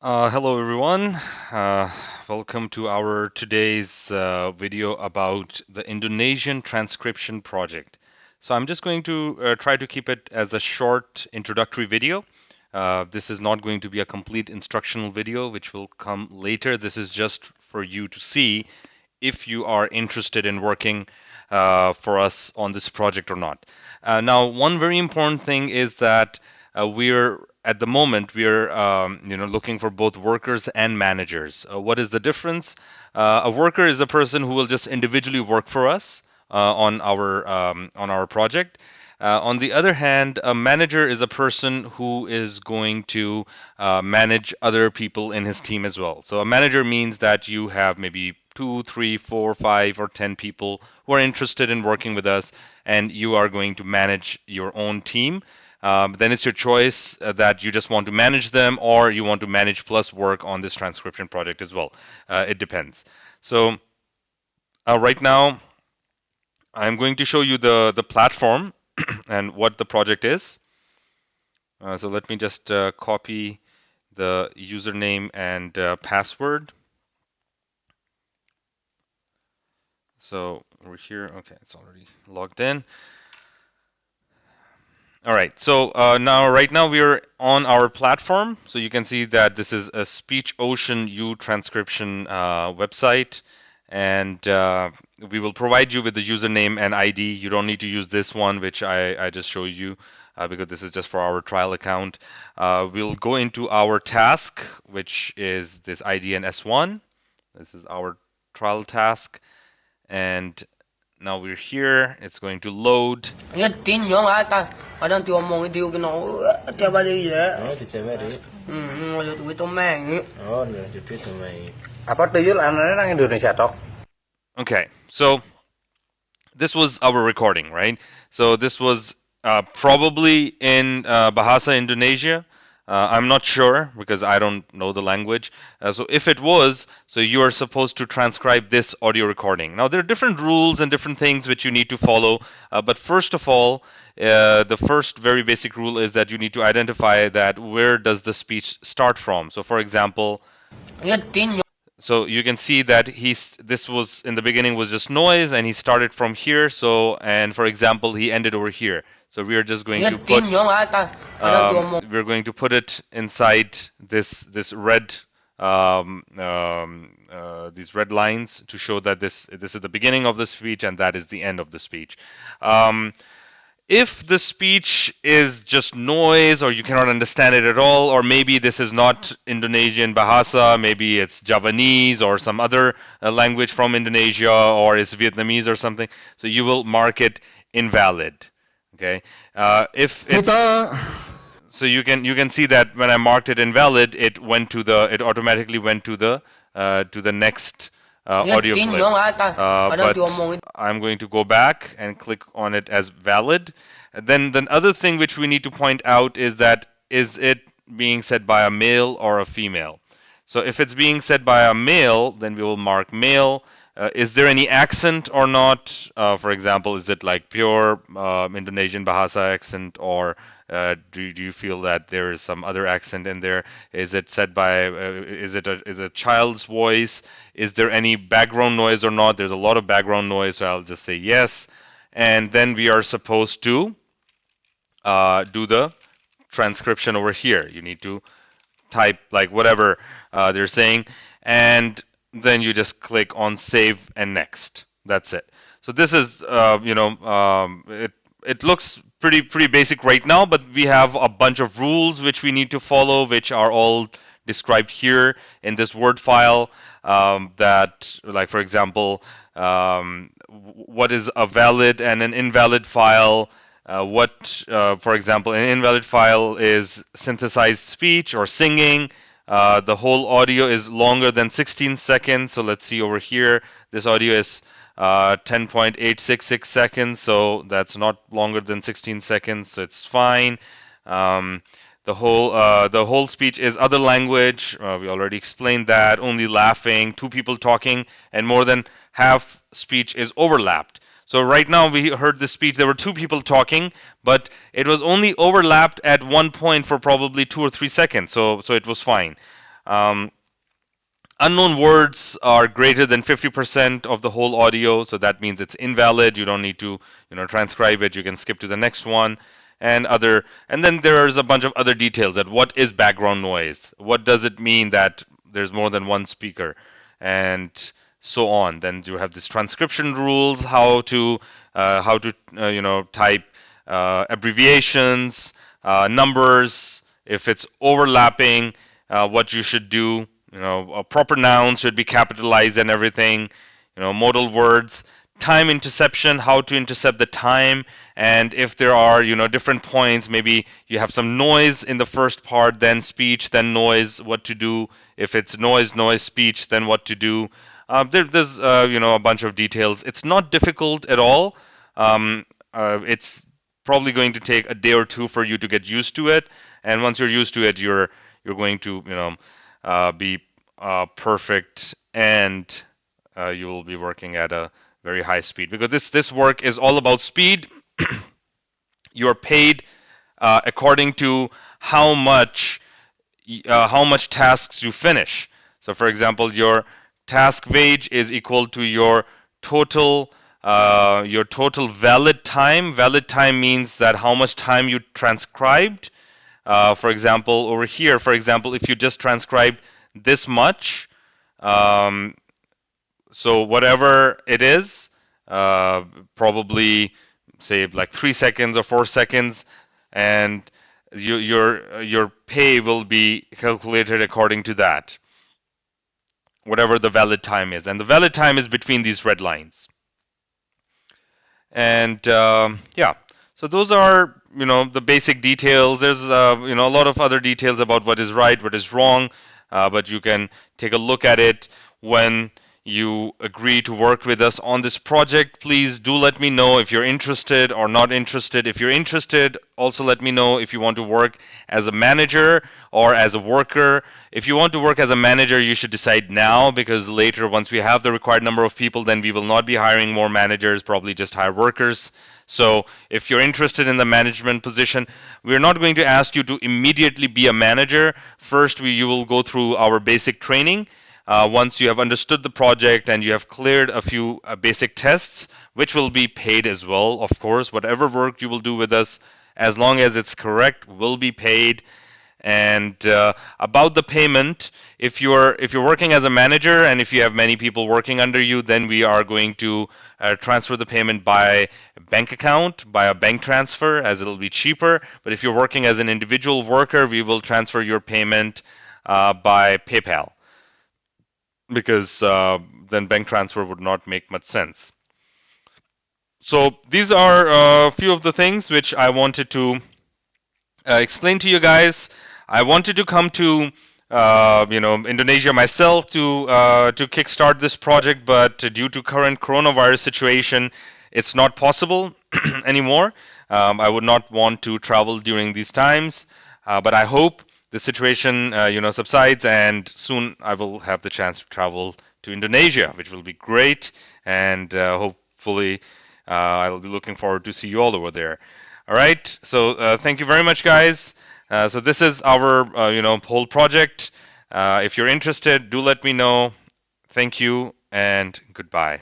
Hello everyone. Uh, Welcome to our today's video about the Indonesian transcription project. So I'm just going to try to keep it as a short introductory video. This is not going to be a complete instructional video, which will come later. This is just for you to see if you are interested in working for us on this project or not. Now, one very important thing is that we're at the moment we're looking for both workers and managers. What is the difference? A worker is a person who will just individually work for us on our project. On the other hand, a manager is a person who is going to manage other people in his team as well. So a manager means that you have maybe 2, 3, 4, 5, or 10 people who are interested in working with us, and you are going to manage your own team. Then it's your choice that you just want to manage them or you want to manage plus work on this transcription project as well. It depends. So right now, I'm going to show you the platform and what the project is. So let me just copy the username and password. So over here, okay, it's already logged in. All right, so right now we are on our platform. So you can see that this is a Speech Ocean U transcription website, and we will provide you with the username and ID. You don't need to use this one, which I just showed you, because this is just for our trial account. We'll go into our task, which is this ID and S1. This is our trial task, and now we're here. It's going to load. Nghe tin nhớ ai ta ở đang chùa mong cái điều cái nó theo bao nhiêu vậy thì chơi mấy đi. rồi tụi tôi mang Thì tuyết tụi mày. Apa tuh làm nó đang Indonesia tok? Okay, so this was our recording, right? So this was probably in Bahasa, Indonesia. I'm not sure because I don't know the language. So if it was, so you are supposed to transcribe this audio recording. Now there are different rules and different things which you need to follow. But first of all, the first very basic rule is that you need to identify that where does the speech start from. So for example, Nghe tin nhớ so you can see that this was in the beginning was just noise and he started from here. So, and for example, he ended over here. So we are just going nghe to tin put nhớ ai ta ở đang chùa mong we're going to put it inside this red these red lines to show that this is the beginning of the speech and that is the end of the speech. If the speech is just noise or you cannot understand it at all, or maybe this is not Indonesian Bahasa, maybe it's Javanese or some other language from Indonesia, or it's Vietnamese or something, so you will mark it invalid. Okay, if it's so you can see that when I marked it invalid, it automatically went to the next nghe audio tin clip. nhớ ai ta ở đang chùa But mong I'm going to go back and click on it as valid. And then the other thing which we need to point out is that is it being said by a male or a female? So if it's being said by a male, then we will mark male. Is there any accent or not? For example, is it like pure Indonesian Bahasa accent, or do you feel that there is some other accent in there? Is it said by is it a child's voice? Is there any background noise or not? There's a lot of background noise, so I'll just say yes. And then we are supposed to do the transcription over here. You need to type like whatever they're saying, and then you just click on save and next. That's it. So this is it looks pretty basic right now, but we have a bunch of rules which we need to follow, which are all described here in this Word file. That, like for example, what is a valid and an invalid file. For example, an invalid file is synthesized speech or singing. The whole audio is longer than 16 seconds. So let's see over here. This audio is 10.866 seconds. So that's not longer than 16 seconds. So it's fine. The whole speech is other language. We already explained that. Only laughing, two people talking, and more than half speech is overlapped. So right now we heard the speech. There were two people talking, but it was only overlapped at one point for probably 2 or 3 seconds. So it was fine. Um, Unknown words are greater than 50% of the whole audio, so that means it's invalid. You don't need to, transcribe it. You can skip to the next one, and then there's a bunch of other details. That what is background noise? What does it mean that there's more than one speaker, and so on. Then you have this transcription rules, type abbreviations, numbers. If it's overlapping, what you should do. Proper nouns should be capitalized and everything. Modal words, time interception, how to intercept the time, and if there are, different points, maybe you have some noise in the first part, then speech, then noise, what to do. If it's noise, speech, then what to do. There's, a bunch of details. It's not difficult at all. It's probably going to take a day or two for you to get used to it, and once you're used to it, you're going to, be perfect, and you will be working at a very high speed, because this work is all about speed. You're paid according to how much tasks you finish. So, for example, your task wage is equal to your total valid time. Valid time means that how much time you transcribed. For example, over here, if you just transcribed this much, um, so whatever it is, probably say like 3 seconds or 4 seconds, and your pay will be calculated according to that, whatever the valid time is, and the valid time is between these red lines. And yeah, so those are the basic details. There's a lot of other details about what is right, what is wrong, but you can take a look at it when you agree to work with us on this project. Please do let me know if you're interested or not interested. If you're interested, also let me know if you want to work as a manager or as a worker. If you want to work as a manager, you should decide now, because later, once we have the required number of people, then we will not be hiring more managers, probably just hire workers. So if you're interested in the management position, we're not going to ask you to immediately be a manager. First, you will go through our basic training. Once you have understood the project and you have cleared a few basic tests, which will be paid as well, of course, whatever work you will do with us, as long as it's correct, will be paid. And about the payment, if you're working as a manager and if you have many people working under you, then we are going to transfer the payment by bank account, by a bank transfer, as it'll be cheaper. But if you're working as an individual worker, we will transfer your payment by PayPal, because then bank transfer would not make much sense. So these are a few of the things which I wanted to explain to you guys. I wanted to come to Indonesia myself to kickstart this project, but due to current coronavirus situation, it's not possible anymore. I would not want to travel during these times, but I hope the situation subsides, and soon I will have the chance to travel to Indonesia, which will be great, and hopefully I'll be looking forward to see you all over there. All right. So thank you very much, guys. So this is our whole project. If you're interested, do let me know. Thank you and goodbye.